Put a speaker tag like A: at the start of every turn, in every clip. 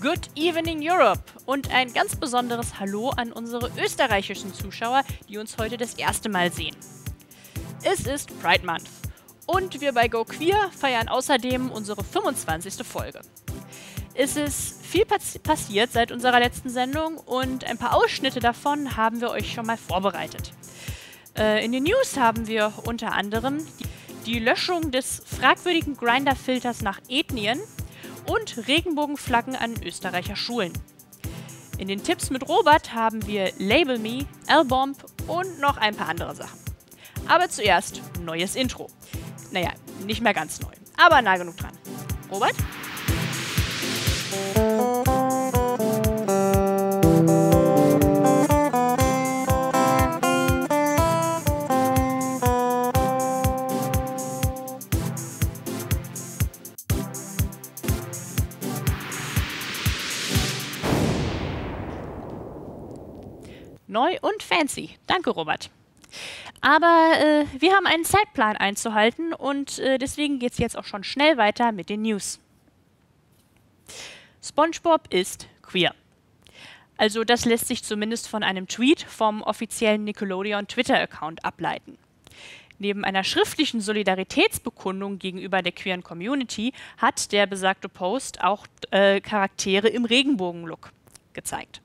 A: Good evening Europe und ein ganz besonderes Hallo an unsere österreichischen Zuschauer, die uns heute das erste Mal sehen. Es ist Pride Month und wir bei Go Queer feiern außerdem unsere 25. Folge. Es ist viel passiert seit unserer letzten Sendung und ein paar Ausschnitte davon haben wir euch schon mal vorbereitet. In den News haben wir unter anderem die Löschung des fragwürdigen Grindr-Filters nach Ethnien und Regenbogenflaggen an Österreicher Schulen. In den Tipps mit Robert haben wir Label Me, L-Bomb und noch ein paar andere Sachen. Aber zuerst neues Intro. Naja, nicht mehr ganz neu, aber nah genug dran. Robert? Neu und fancy. Danke, Robert. Aber wir haben einen Zeitplan einzuhalten und deswegen geht es jetzt auch schon schnell weiter mit den News. SpongeBob ist queer. Also das lässt sich zumindest von einem Tweet vom offiziellen Nickelodeon Twitter-Account ableiten. Neben einer schriftlichen Solidaritätsbekundung gegenüber der queeren Community hat der besagte Post auch Charaktere im Regenbogen-Look gezeigt.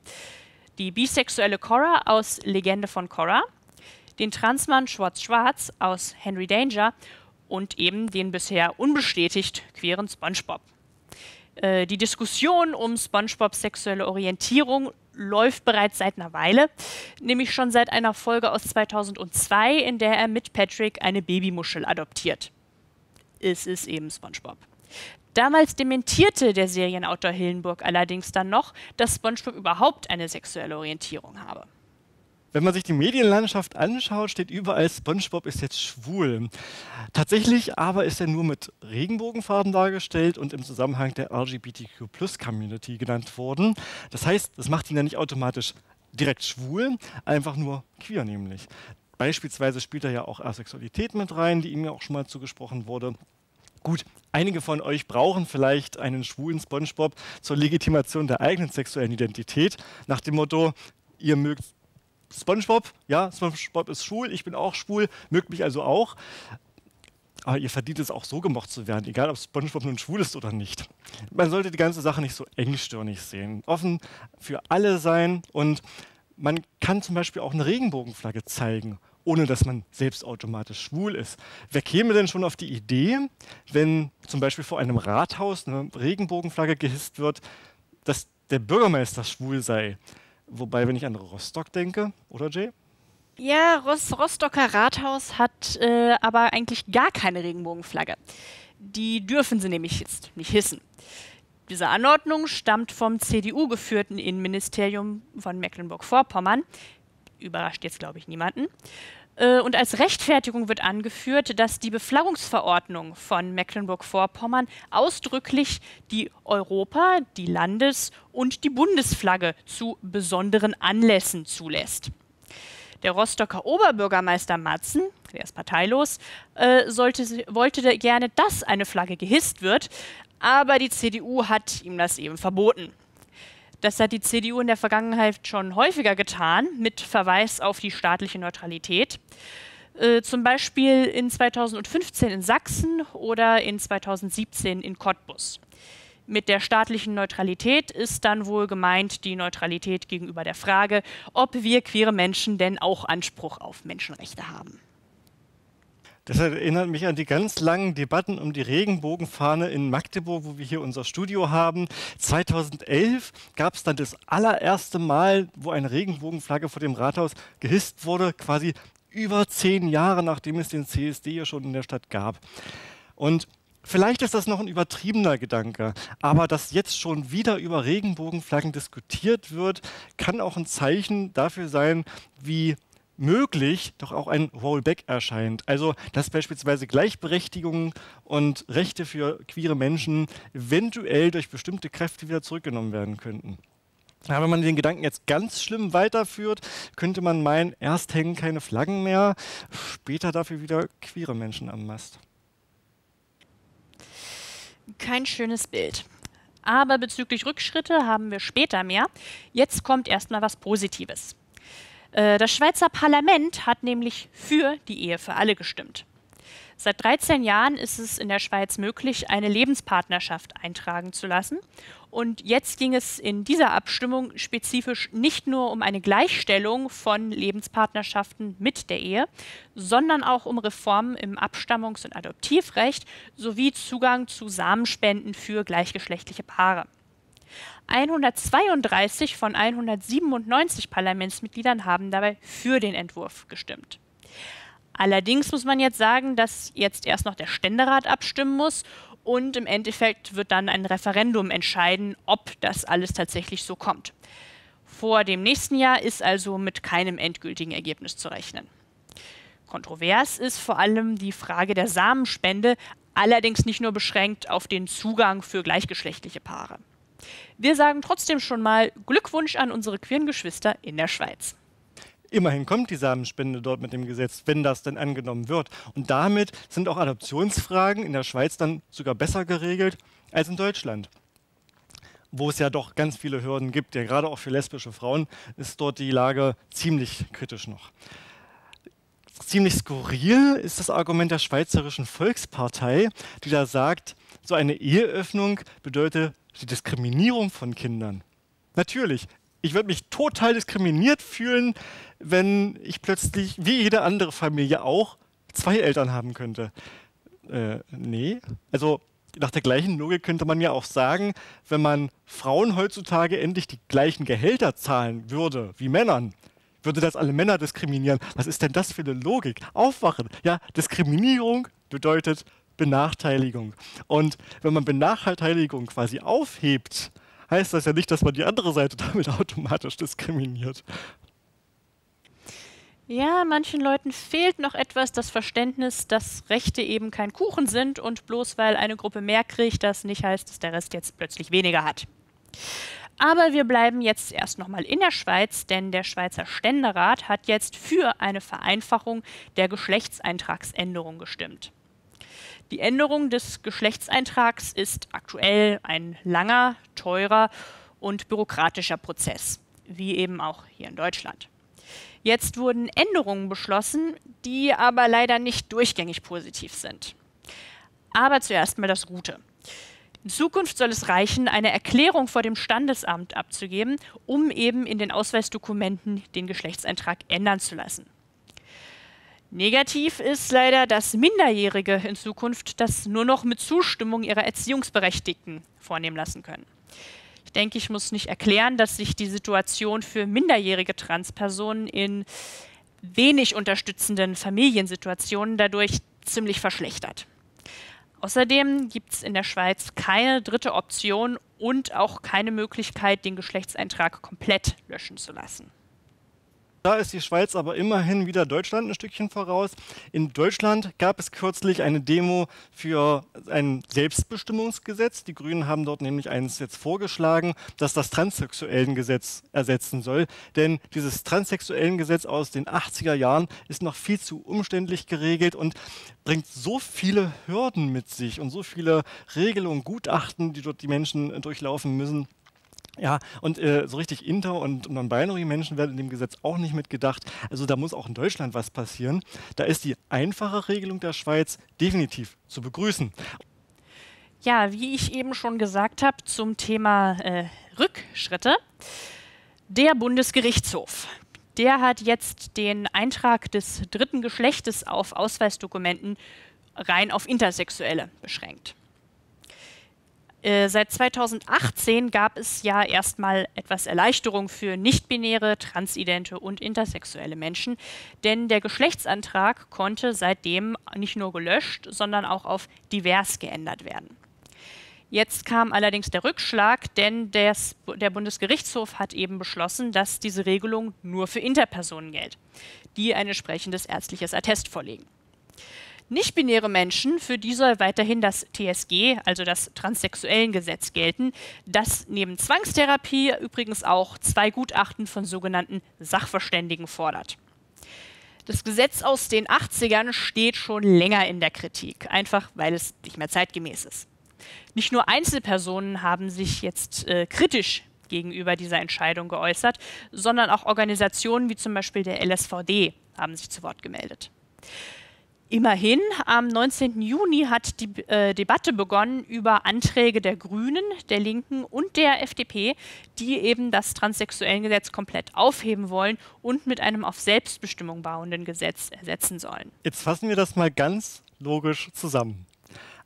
A: Die bisexuelle Cora aus Legende von Korra, den Transmann Schwarz-Schwarz aus Henry Danger und eben den bisher unbestätigt queeren SpongeBob. Die Diskussion um SpongeBobs sexuelle Orientierung läuft bereits seit einer Weile, nämlich schon seit einer Folge aus 2002, in der er mit Patrick eine Babymuschel adoptiert. Es ist eben SpongeBob. Damals dementierte der Serienautor Hillenburg allerdings dann noch, dass SpongeBob überhaupt eine sexuelle Orientierung habe.
B: Wenn man sich die Medienlandschaft anschaut, steht überall, SpongeBob ist jetzt schwul. Tatsächlich aber ist er nur mit Regenbogenfarben dargestellt und im Zusammenhang der LGBTQ+-Community genannt worden. Das heißt, das macht ihn ja nicht automatisch direkt schwul, einfach nur queer nämlich. Beispielsweise spielt er ja auch Asexualität mit rein, die ihm ja auch schon mal zugesprochen wurde. Gut, einige von euch brauchen vielleicht einen schwulen SpongeBob zur Legitimation der eigenen sexuellen Identität, nach dem Motto, ihr mögt SpongeBob, ja, SpongeBob ist schwul, ich bin auch schwul, mögt mich also auch. Aber ihr verdient es auch so gemocht zu werden, egal ob SpongeBob nun schwul ist oder nicht. Man sollte die ganze Sache nicht so engstirnig sehen, offen für alle sein und man kann zum Beispiel auch eine Regenbogenflagge zeigen, ohne dass man selbst automatisch schwul ist. Wer käme denn schon auf die Idee, wenn zum Beispiel vor einem Rathaus eine Regenbogenflagge gehisst wird, dass der Bürgermeister schwul sei? Wobei, wenn ich an Rostock denke, oder Jay?
A: Ja, Rostocker Rathaus hat aber eigentlich gar keine Regenbogenflagge. Die dürfen sie nämlich jetzt nicht hissen. Diese Anordnung stammt vom CDU-geführten Innenministerium von Mecklenburg-Vorpommern. Überrascht jetzt, glaube ich, niemanden. Und als Rechtfertigung wird angeführt, dass die Beflaggungsverordnung von Mecklenburg-Vorpommern ausdrücklich die Europa-, die Landes- und die Bundesflagge zu besonderen Anlässen zulässt. Der Rostocker Oberbürgermeister Matzen, der ist parteilos, wollte gerne, dass eine Flagge gehisst wird, aber die CDU hat ihm das eben verboten. Das hat die CDU in der Vergangenheit schon häufiger getan, mit Verweis auf die staatliche Neutralität. Zum Beispiel in 2015 in Sachsen oder in 2017 in Cottbus. Mit der staatlichen Neutralität ist dann wohl gemeint die Neutralität gegenüber der Frage, ob wir queere Menschen denn auch Anspruch auf Menschenrechte haben.
B: Das erinnert mich an die ganz langen Debatten um die Regenbogenfahne in Magdeburg, wo wir hier unser Studio haben. 2011 gab es dann das allererste Mal, wo eine Regenbogenflagge vor dem Rathaus gehisst wurde, quasi über 10 Jahre, nachdem es den CSD ja schon in der Stadt gab. Und vielleicht ist das noch ein übertriebener Gedanke, aber dass jetzt schon wieder über Regenbogenflaggen diskutiert wird, kann auch ein Zeichen dafür sein, wie möglich doch auch ein Rollback erscheint. Also, dass beispielsweise Gleichberechtigung und Rechte für queere Menschen eventuell durch bestimmte Kräfte wieder zurückgenommen werden könnten. Ja, wenn man den Gedanken jetzt ganz schlimm weiterführt, könnte man meinen, erst hängen keine Flaggen mehr, später dafür wieder queere Menschen am Mast.
A: Kein schönes Bild. Aber bezüglich Rückschritte haben wir später mehr. Jetzt kommt erstmal was Positives. Das Schweizer Parlament hat nämlich für die Ehe für alle gestimmt. Seit 13 Jahren ist es in der Schweiz möglich, eine Lebenspartnerschaft eintragen zu lassen. Und jetzt ging es in dieser Abstimmung spezifisch nicht nur um eine Gleichstellung von Lebenspartnerschaften mit der Ehe, sondern auch um Reformen im Abstammungs- und Adoptivrecht sowie Zugang zu Samenspenden für gleichgeschlechtliche Paare. 132 von 197 Parlamentsmitgliedern haben dabei für den Entwurf gestimmt. Allerdings muss man jetzt sagen, dass jetzt erst noch der Ständerat abstimmen muss und im Endeffekt wird dann ein Referendum entscheiden, ob das alles tatsächlich so kommt. Vor dem nächsten Jahr ist also mit keinem endgültigen Ergebnis zu rechnen. Kontrovers ist vor allem die Frage der Samenspende, allerdings nicht nur beschränkt auf den Zugang für gleichgeschlechtliche Paare. Wir sagen trotzdem schon mal Glückwunsch an unsere queeren Geschwister in der Schweiz.
B: Immerhin kommt die Samenspende dort mit dem Gesetz, wenn das denn angenommen wird. Und damit sind auch Adoptionsfragen in der Schweiz dann sogar besser geregelt als in Deutschland, wo es ja doch ganz viele Hürden gibt. Ja, gerade auch für lesbische Frauen ist dort die Lage ziemlich kritisch noch. Ziemlich skurril ist das Argument der Schweizerischen Volkspartei, die da sagt, so eine Eheöffnung bedeutet die Diskriminierung von Kindern. Natürlich, ich würde mich total diskriminiert fühlen, wenn ich plötzlich, wie jede andere Familie auch, 2 Eltern haben könnte. Nee, also nach der gleichen Logik könnte man ja auch sagen, wenn man Frauen heutzutage endlich die gleichen Gehälter zahlen würde wie Männern, würde das alle Männer diskriminieren. Was ist denn das für eine Logik? Aufwachen. Ja, Diskriminierung bedeutet Benachteiligung. Und wenn man Benachteiligung quasi aufhebt, heißt das ja nicht, dass man die andere Seite damit automatisch diskriminiert.
A: Ja, manchen Leuten fehlt noch etwas das Verständnis, dass Rechte eben kein Kuchen sind und bloß weil eine Gruppe mehr kriegt, das nicht heißt, dass der Rest jetzt plötzlich weniger hat. Aber wir bleiben jetzt erst nochmal in der Schweiz, denn der Schweizer Ständerat hat jetzt für eine Vereinfachung der Geschlechtseintragsänderung gestimmt. Die Änderung des Geschlechtseintrags ist aktuell ein langer, teurer und bürokratischer Prozess, wie eben auch hier in Deutschland. Jetzt wurden Änderungen beschlossen, die aber leider nicht durchgängig positiv sind. Aber zuerst mal das Gute. In Zukunft soll es reichen, eine Erklärung vor dem Standesamt abzugeben, um eben in den Ausweisdokumenten den Geschlechtseintrag ändern zu lassen. Negativ ist leider, dass Minderjährige in Zukunft das nur noch mit Zustimmung ihrer Erziehungsberechtigten vornehmen lassen können. Ich denke, ich muss nicht erklären, dass sich die Situation für minderjährige Transpersonen in wenig unterstützenden Familiensituationen dadurch ziemlich verschlechtert. Außerdem gibt es in der Schweiz keine dritte Option und auch keine Möglichkeit, den Geschlechtseintrag komplett löschen zu lassen.
B: Da ist die Schweiz aber immerhin wieder Deutschland ein Stückchen voraus. In Deutschland gab es kürzlich eine Demo für ein Selbstbestimmungsgesetz. Die Grünen haben dort nämlich eins jetzt vorgeschlagen, das das Transsexuellengesetz ersetzen soll. Denn dieses Transsexuellengesetz aus den 80er Jahren ist noch viel zu umständlich geregelt und bringt so viele Hürden mit sich und so viele Regelungen, Gutachten, die dort die Menschen durchlaufen müssen. Ja, und so richtig Inter- und Non-Binary-Menschen werden in dem Gesetz auch nicht mitgedacht. Also da muss auch in Deutschland was passieren. Da ist die einfache Regelung der Schweiz definitiv zu begrüßen.
A: Ja, wie ich eben schon gesagt habe zum Thema Rückschritte, der Bundesgerichtshof, der hat jetzt den Eintrag des dritten Geschlechtes auf Ausweisdokumenten rein auf Intersexuelle beschränkt. Seit 2018 gab es ja erstmal etwas Erleichterung für nichtbinäre, transidente und intersexuelle Menschen, denn der Geschlechtsantrag konnte seitdem nicht nur gelöscht, sondern auch auf divers geändert werden. Jetzt kam allerdings der Rückschlag, denn der Bundesgerichtshof hat eben beschlossen, dass diese Regelung nur für Interpersonen gilt, die ein entsprechendes ärztliches Attest vorlegen. Nichtbinäre Menschen, für die soll weiterhin das TSG, also das Transsexuellengesetz, gelten, das neben Zwangstherapie übrigens auch 2 Gutachten von sogenannten Sachverständigen fordert. Das Gesetz aus den 80ern steht schon länger in der Kritik, einfach weil es nicht mehr zeitgemäß ist. Nicht nur Einzelpersonen haben sich jetzt kritisch gegenüber dieser Entscheidung geäußert, sondern auch Organisationen wie zum Beispiel der LSVD haben sich zu Wort gemeldet. Immerhin, am 19. Juni hat die Debatte begonnen über Anträge der Grünen, der Linken und der FDP, die eben das Transsexuellengesetz komplett aufheben wollen und mit einem auf Selbstbestimmung bauenden Gesetz ersetzen sollen.
B: Jetzt fassen wir das mal ganz logisch zusammen.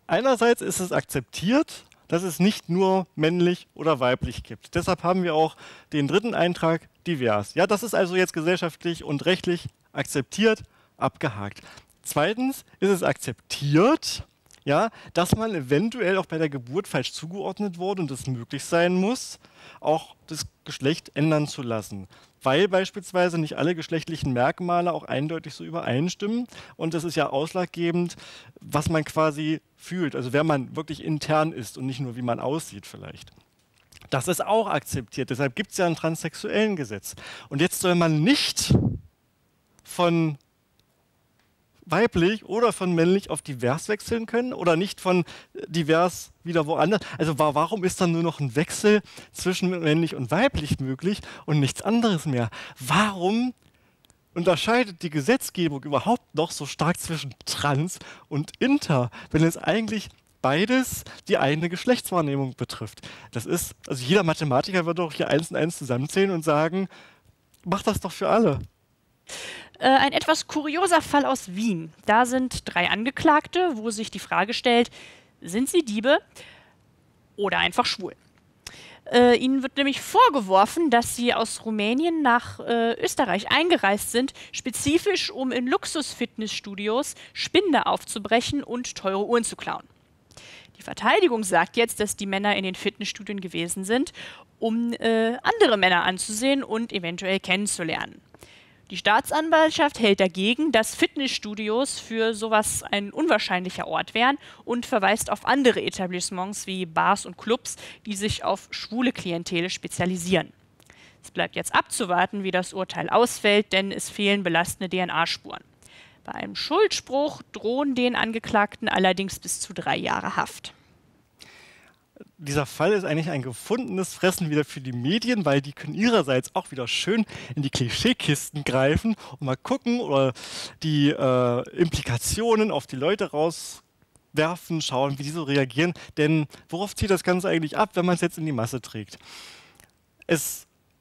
B: Einerseits ist es akzeptiert, dass es nicht nur männlich oder weiblich gibt. Deshalb haben wir auch den dritten Eintrag divers. Ja, das ist also jetzt gesellschaftlich und rechtlich akzeptiert, abgehakt. Zweitens ist es akzeptiert, ja, dass man eventuell auch bei der Geburt falsch zugeordnet wurde und es möglich sein muss, auch das Geschlecht ändern zu lassen. Weil beispielsweise nicht alle geschlechtlichen Merkmale auch eindeutig so übereinstimmen. Und das ist ja ausschlaggebend, was man quasi fühlt, also wer man wirklich intern ist und nicht nur, wie man aussieht vielleicht. Das ist auch akzeptiert, deshalb gibt es ja ein Transsexuellengesetz. Und jetzt soll man nicht von weiblich oder von männlich auf divers wechseln können oder nicht von divers wieder woanders. Also warum ist dann nur noch ein Wechsel zwischen männlich und weiblich möglich und nichts anderes mehr? Warum unterscheidet die Gesetzgebung überhaupt noch so stark zwischen trans und inter, wenn es eigentlich beides die eine Geschlechtswahrnehmung betrifft? Das ist, also jeder Mathematiker wird doch hier 1 und 1 zusammenzählen und sagen, mach das doch für alle.
A: Ein etwas kurioser Fall aus Wien. Da sind 3 Angeklagte, wo sich die Frage stellt, sind sie Diebe oder einfach schwul? Ihnen wird nämlich vorgeworfen, dass sie aus Rumänien nach Österreich eingereist sind, spezifisch um in Luxus-Fitnessstudios Spinde aufzubrechen und teure Uhren zu klauen. Die Verteidigung sagt jetzt, dass die Männer in den Fitnessstudien gewesen sind, um andere Männer anzusehen und eventuell kennenzulernen. Die Staatsanwaltschaft hält dagegen, dass Fitnessstudios für sowas ein unwahrscheinlicher Ort wären und verweist auf andere Etablissements wie Bars und Clubs, die sich auf schwule Klientele spezialisieren. Es bleibt jetzt abzuwarten, wie das Urteil ausfällt, denn es fehlen belastende DNA-Spuren. Bei einem Schuldspruch drohen den Angeklagten allerdings bis zu 3 Jahre Haft.
B: Dieser Fall ist eigentlich ein gefundenes Fressen wieder für die Medien, weil die können ihrerseits auch wieder schön in die Klischeekisten greifen und mal gucken oder die Implikationen auf die Leute rauswerfen, schauen, wie die so reagieren. Denn worauf zieht das Ganze eigentlich ab, wenn man es jetzt in die Masse trägt?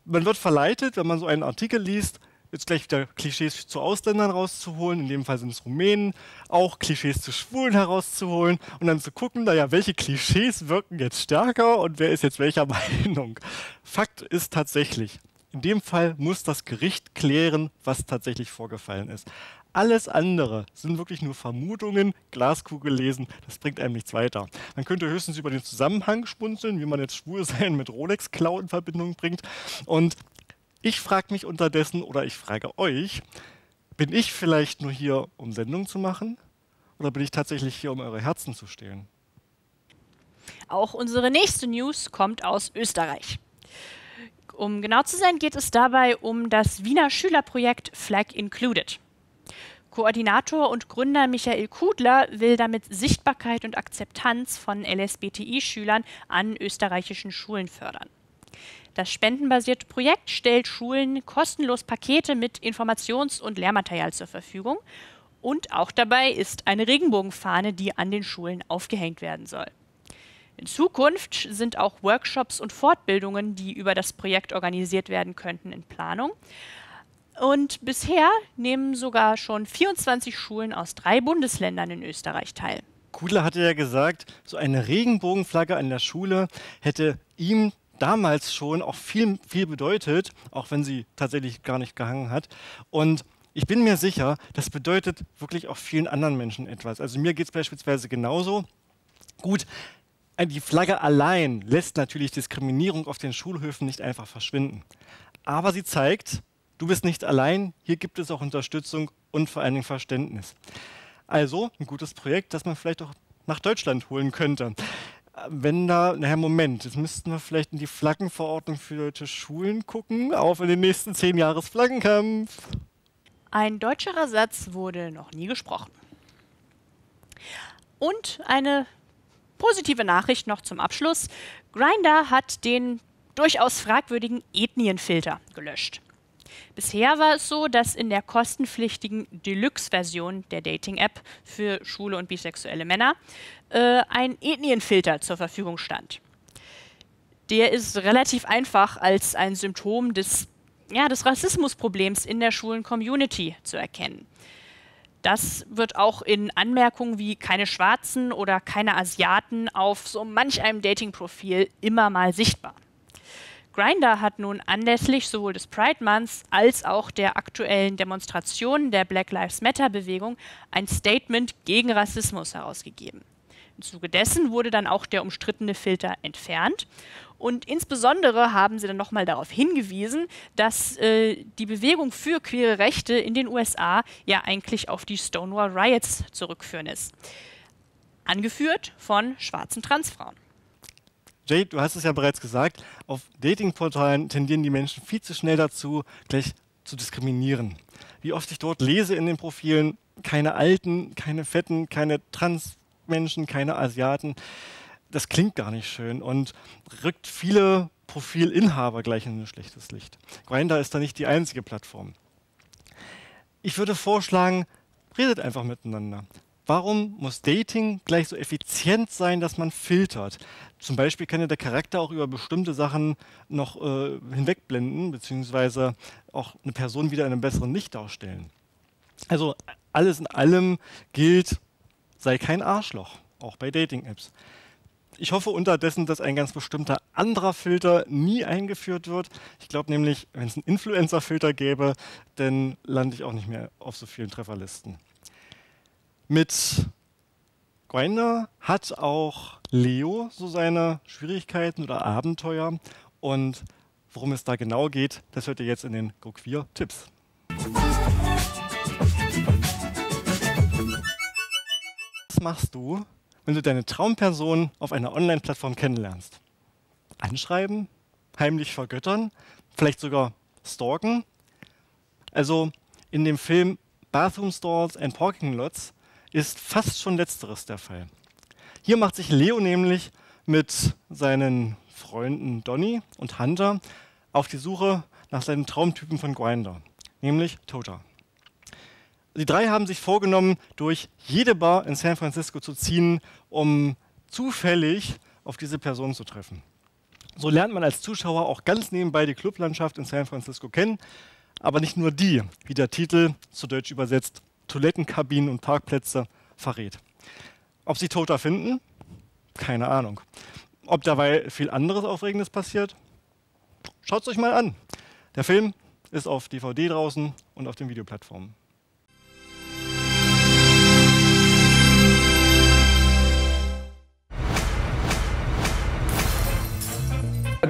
B: Man wird verleitet, wenn man so einen Artikel liest, jetzt gleich wieder Klischees zu Ausländern rauszuholen, in dem Fall sind es Rumänen, auch Klischees zu Schwulen herauszuholen und dann zu gucken, naja, welche Klischees wirken jetzt stärker und wer ist jetzt welcher Meinung. Fakt ist tatsächlich, in dem Fall muss das Gericht klären, was tatsächlich vorgefallen ist. Alles andere sind wirklich nur Vermutungen, Glaskugel lesen, das bringt einem nichts weiter. Man könnte höchstens über den Zusammenhang schmunzeln, wie man jetzt Schwulsein mit Rolex-Klau in Verbindung bringt. Und ich frage mich unterdessen, oder ich frage euch, bin ich vielleicht nur hier, um Sendung zu machen? Oder bin ich tatsächlich hier, um eure Herzen zu stehlen?
A: Auch unsere nächste News kommt aus Österreich. Um genau zu sein, geht es dabei um das Wiener Schülerprojekt Flag Included. Koordinator und Gründer Michael Kudler will damit Sichtbarkeit und Akzeptanz von LSBTI-Schülern an österreichischen Schulen fördern. Das spendenbasierte Projekt stellt Schulen kostenlos Pakete mit Informations- und Lehrmaterial zur Verfügung. Und auch dabei ist eine Regenbogenfahne, die an den Schulen aufgehängt werden soll. In Zukunft sind auch Workshops und Fortbildungen, die über das Projekt organisiert werden könnten, in Planung. Und bisher nehmen sogar schon 24 Schulen aus 3 Bundesländern in Österreich teil.
B: Kudler hatte ja gesagt, so eine Regenbogenflagge an der Schule hätte ihm damals schon auch viel, viel bedeutet, auch wenn sie tatsächlich gar nicht gehangen hat. Und ich bin mir sicher, das bedeutet wirklich auch vielen anderen Menschen etwas. Also mir geht es beispielsweise genauso. Gut, die Flagge allein lässt natürlich Diskriminierung auf den Schulhöfen nicht einfach verschwinden. Aber sie zeigt, du bist nicht allein, hier gibt es auch Unterstützung und vor allen Dingen Verständnis. Also ein gutes Projekt, das man vielleicht auch nach Deutschland holen könnte. Moment, jetzt müssten wir vielleicht in die Flaggenverordnung für deutsche Schulen gucken, auf in den nächsten 10 Jahres Flaggenkampf.
A: Ein deutscherer Satz wurde noch nie gesprochen. Und eine positive Nachricht noch zum Abschluss. Grindr hat den durchaus fragwürdigen Ethnienfilter gelöscht. Bisher war es so, dass in der kostenpflichtigen Deluxe-Version der Dating-App für schwule und bisexuelle Männer ein Ethnienfilter zur Verfügung stand. Der ist relativ einfach als ein Symptom des Rassismusproblems in der schwulen Community zu erkennen. Das wird auch in Anmerkungen wie keine Schwarzen oder keine Asiaten auf so manch einem Dating-Profil immer mal sichtbar. Grindr hat nun anlässlich sowohl des Pride Months als auch der aktuellen Demonstrationen der Black Lives Matter-Bewegung ein Statement gegen Rassismus herausgegeben. Im Zuge dessen wurde dann auch der umstrittene Filter entfernt. Und insbesondere haben sie dann nochmal darauf hingewiesen, dass die Bewegung für queere Rechte in den USA ja eigentlich auf die Stonewall Riots zurückführen ist. Angeführt von schwarzen Transfrauen.
B: Jade, du hast es ja bereits gesagt, auf Datingportalen tendieren die Menschen viel zu schnell dazu, gleich zu diskriminieren. Wie oft ich dort lese in den Profilen, keine Alten, keine Fetten, keine Transmenschen, keine Asiaten. Das klingt gar nicht schön und rückt viele Profilinhaber gleich in ein schlechtes Licht. Grindr ist da nicht die einzige Plattform. Ich würde vorschlagen, redet einfach miteinander. Warum muss Dating gleich so effizient sein, dass man filtert? Zum Beispiel kann ja der Charakter auch über bestimmte Sachen noch hinwegblenden, beziehungsweise auch eine Person wieder in einem besseren Licht darstellen. Also alles in allem gilt, sei kein Arschloch, auch bei Dating-Apps. Ich hoffe unterdessen, dass ein ganz bestimmter anderer Filter nie eingeführt wird. Ich glaube nämlich, wenn es einen Influencer-Filter gäbe, dann lande ich auch nicht mehr auf so vielen Trefferlisten. Mit Grindr hat auch Leo so seine Schwierigkeiten oder Abenteuer. Und worum es da genau geht, das hört ihr jetzt in den GoQueer-Tipps. Was machst du, wenn du deine Traumperson auf einer Online-Plattform kennenlernst? Anschreiben? Heimlich vergöttern? Vielleicht sogar stalken? Also in dem Film Bathroom Stalls and Parking Lots ist fast schon Letzteres der Fall. Hier macht sich Leo nämlich mit seinen Freunden Donny und Hunter auf die Suche nach seinem Traumtypen von Grindr, nämlich Tota. Die drei haben sich vorgenommen, durch jede Bar in San Francisco zu ziehen, um zufällig auf diese Person zu treffen. So lernt man als Zuschauer auch ganz nebenbei die Clublandschaft in San Francisco kennen, aber nicht nur die, wie der Titel zu Deutsch übersetzt Toilettenkabinen und Parkplätze verrät. Ob sie Tota finden? Keine Ahnung. Ob dabei viel anderes Aufregendes passiert? Schaut es euch mal an. Der Film ist auf DVD draußen und auf den Videoplattformen.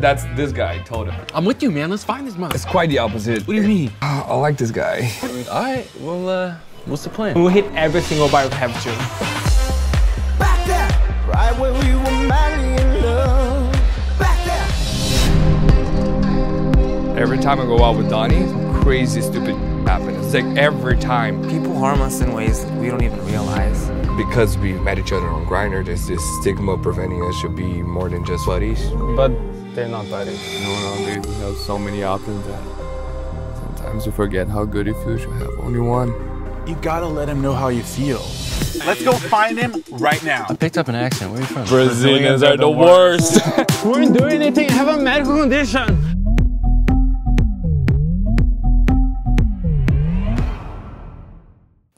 C: That's this guy, Tota.
D: I'm with you, man. Let's find this mother.
C: It's quite the opposite.
D: What do you mean?
C: I like this guy.
D: All right, well, what's the plan?
E: We'll hit every single bar we have to.
F: Back there, right where we were madly in love. Back there.
C: Every time I go out with Donnie, crazy, stupid happens. It's like every time.
E: People harm us in ways that we don't even realize.
G: Because we met each other on Grindr, there's this stigma preventing us to be more than just buddies.
E: But they're not buddies.
G: No, dude, we have so many options that sometimes we forget how good it feels to have only one.
H: You gotta let him know how you feel. Let's go find him right now.
D: I picked up an accent. Where are you from?
C: Brazilians are the worst.
E: We didn't do anything. I have a medical condition.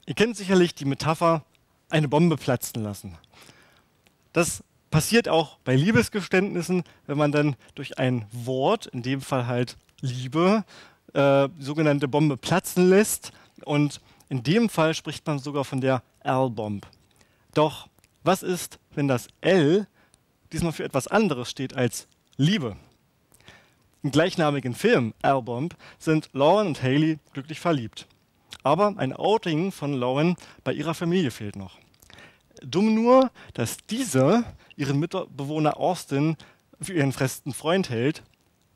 B: Ihr kennt sicherlich die Metapher, eine Bombe platzen lassen. Das passiert auch bei Liebesgeständnissen, wenn man dann durch ein Wort, in dem Fall halt Liebe, die sogenannte Bombe platzen lässt. Und in dem Fall spricht man sogar von der L-Bomb. Doch was ist, wenn das L diesmal für etwas anderes steht als Liebe? Im gleichnamigen Film L-Bomb sind Lauren und Haley glücklich verliebt. Aber ein Outing von Lauren bei ihrer Familie fehlt noch. Dumm nur, dass diese ihren Mitbewohner Austin für ihren festen Freund hält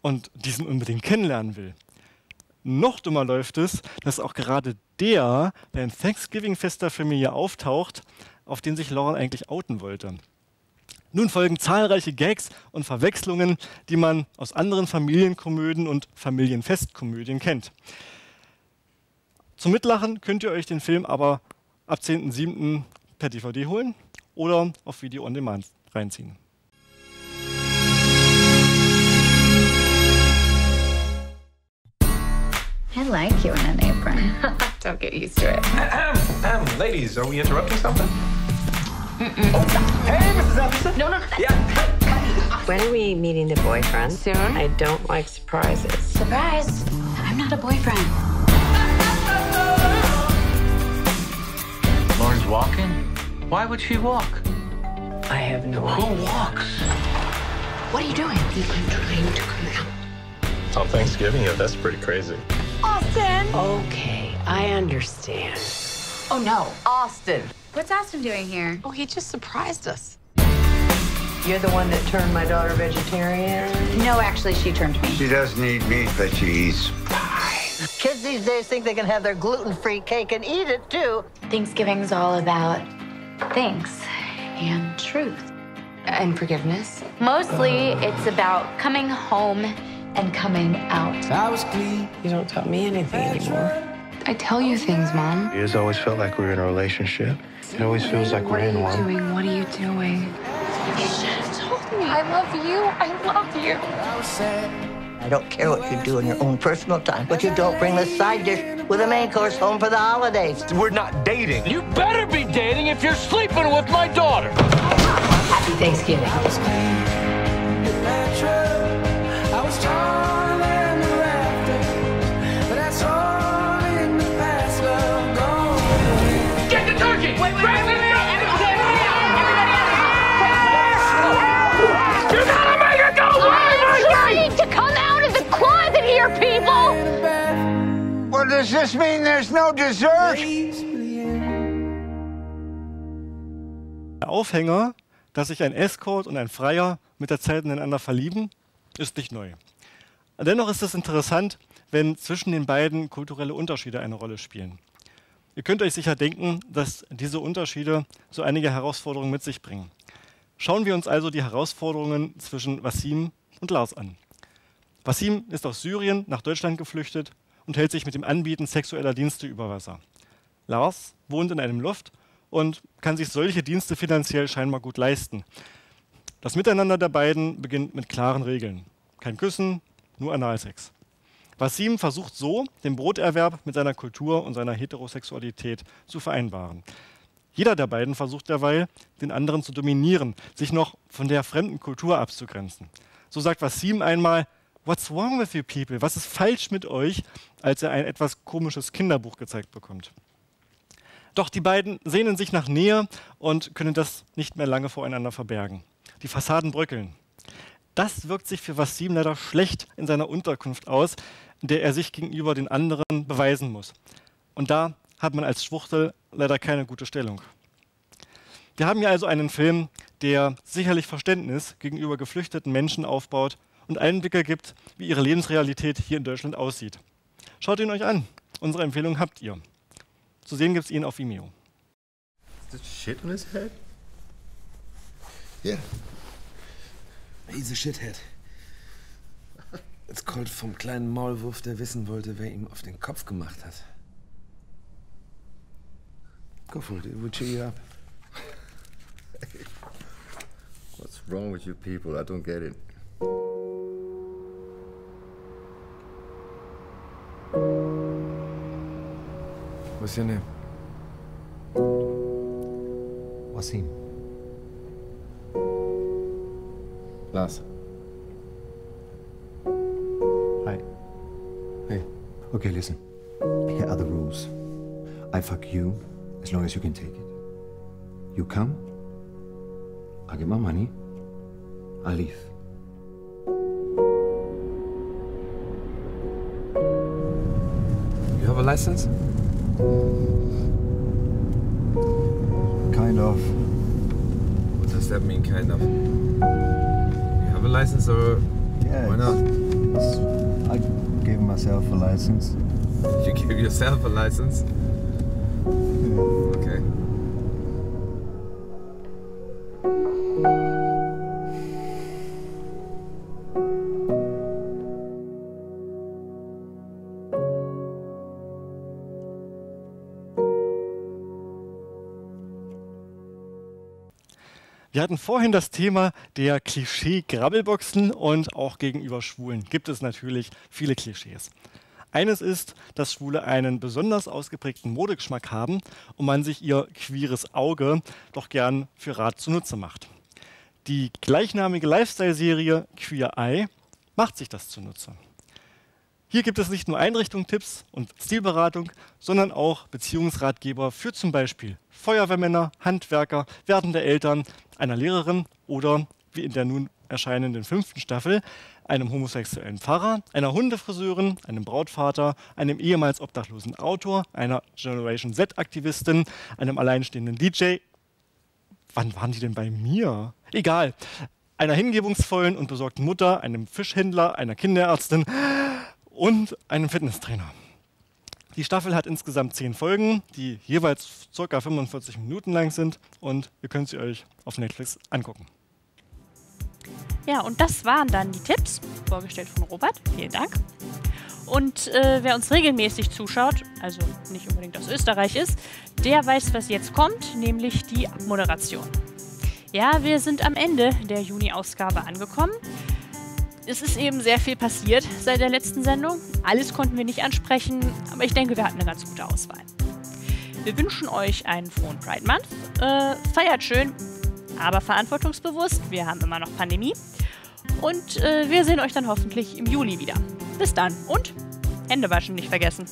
B: und diesen unbedingt kennenlernen will. Noch dummer läuft es, dass auch gerade der beim Thanksgiving-Fest der Familie auftaucht, auf den sich Lauren eigentlich outen wollte. Nun folgen zahlreiche Gags und Verwechslungen, die man aus anderen Familienkomödien und Familienfestkomödien kennt. Zum Mitlachen könnt ihr euch den Film aber ab 10.07. per DVD holen oder auf Video on Demand reinziehen.
I: I like you in an apron. Don't get used to it.
J: Ladies, are we interrupting something?
I: Oh,
J: hey, Mrs. Epperson.
I: no.
J: Yeah.
K: When are we meeting the boyfriend?
I: Soon.
K: I don't like surprises.
I: Surprise! I'm not a boyfriend.
L: Lauren's walking? Why would she walk?
K: I have no idea.
L: Who walks?
I: What are you doing?
K: I'm trying to come out.
J: On Thanksgiving, yeah, that's pretty crazy.
I: Austin!
K: Okay, I understand.
I: Oh no,
K: Austin!
I: what's Austin doing here?
K: Oh, he just surprised us. You're the one that turned my daughter vegetarian?
I: No, actually, she turned me.
M: She doesn't eat meat, but she eats pie.
N: Kids these days think they can have their gluten-free cake and eat it, too.
I: Thanksgiving's all about thanks and truth.
K: And forgiveness?
I: Mostly, it's about coming home and coming out.
K: You don't tell me anything anymore. I tell you things, Mom.
M: It has always felt like we're in a relationship. It always feels like we're in one.
K: What are you doing? You should have told me. I love you. I love you.
N: I don't care what you do in your own personal time, but you don't bring the side dish with a main course home for the holidays.
J: We're not dating.
L: You better be dating if you're sleeping with my daughter.
K: Happy Thanksgiving.
L: Get the turkey! Wait, you gotta make it go away!
I: I'm trying to come out of the closet here, people!
M: Well, does this mean there's no dessert?
B: Der Aufhänger, dass sich ein Escort und ein Freier mit der Zeit ineinander verlieben, ist nicht neu. Dennoch ist es interessant, wenn zwischen den beiden kulturelle Unterschiede eine Rolle spielen. Ihr könnt euch sicher denken, dass diese Unterschiede so einige Herausforderungen mit sich bringen. Schauen wir uns also die Herausforderungen zwischen Wassim und Lars an. Wassim ist aus Syrien nach Deutschland geflüchtet und hält sich mit dem Anbieten sexueller Dienste über Wasser. Lars wohnt in einem Loft und kann sich solche Dienste finanziell scheinbar gut leisten. Das Miteinander der beiden beginnt mit klaren Regeln. Kein Küssen, nur Analsex. Wassim versucht so, den Broterwerb mit seiner Kultur und seiner Heterosexualität zu vereinbaren. Jeder der beiden versucht derweil, den anderen zu dominieren, sich noch von der fremden Kultur abzugrenzen. So sagt Wassim einmal: "What's wrong with you people? Was ist falsch mit euch?", als er ein etwas komisches Kinderbuch gezeigt bekommt. Doch die beiden sehnen sich nach Nähe und können das nicht mehr lange voreinander verbergen. Die Fassaden bröckeln. Das wirkt sich für Wassim leider schlecht in seiner Unterkunft aus, in der er sich gegenüber den anderen beweisen muss. Und da hat man als Schwuchtel leider keine gute Stellung. Wir haben hier also einen Film, der sicherlich Verständnis gegenüber geflüchteten Menschen aufbaut und Einblicke gibt, wie ihre Lebensrealität hier in Deutschland aussieht. Schaut ihn euch an. Unsere Empfehlung habt ihr. Zu sehen gibt es ihn auf Vimeo.
O: Is that shit on his head?
P: Yeah. He's a shithead. Es kommt vom kleinen Maulwurf, der wissen wollte, wer ihm auf den Kopf gemacht hat. Go for it, it will cheer you up.
O: What's wrong with you people? I don't get it.
P: What's your name?
Q: Wassim.
P: Lars.
Q: Hi.
P: Hey.
Q: Okay, listen. Here are the rules. I fuck you as long as you can take it. You come, I get my money, I leave.
P: You have a license?
Q: Kind of.
P: What does that mean, kind of? You have a license or
Q: Yeah.
P: why not?
Q: I gave myself a license.
P: You give yourself a license? Okay.
B: Wir hatten vorhin das Thema der Klischee-Grabbelboxen und auch gegenüber Schwulen gibt es natürlich viele Klischees. Eines ist, dass Schwule einen besonders ausgeprägten Modegeschmack haben und man sich ihr queeres Auge doch gern für Rat zunutze macht. Die gleichnamige Lifestyle-Serie Queer Eye macht sich das zunutze. Hier gibt es nicht nur Einrichtungstipps und Stilberatung, sondern auch Beziehungsratgeber für zum Beispiel Feuerwehrmänner, Handwerker, werdende Eltern, einer Lehrerin oder, wie in der nun erscheinenden 5. Staffel, einem homosexuellen Pfarrer, einer Hundefriseurin, einem Brautvater, einem ehemals obdachlosen Autor, einer Generation Z-Aktivistin, einem alleinstehenden DJ. Wann waren die denn bei mir? Egal. Einer hingebungsvollen und besorgten Mutter, einem Fischhändler, einer Kinderärztin und einem Fitnesstrainer. Die Staffel hat insgesamt 10 Folgen, die jeweils ca. 45 Minuten lang sind und ihr könnt sie euch auf Netflix angucken.
A: Ja, und das waren dann die Tipps, vorgestellt von Robert. Vielen Dank. Und wer uns regelmäßig zuschaut, also nicht unbedingt aus Österreich ist, der weiß, was jetzt kommt, nämlich die Abmoderation. Ja, wir sind am Ende der Juni-Ausgabe angekommen. Es ist eben sehr viel passiert seit der letzten Sendung. Alles konnten wir nicht ansprechen, aber ich denke, wir hatten eine ganz gute Auswahl. Wir wünschen euch einen frohen Pride Month. Feiert schön, aber verantwortungsbewusst. Wir haben immer noch Pandemie. Und wir sehen euch dann hoffentlich im Juli wieder. Bis dann und Hände waschen nicht vergessen.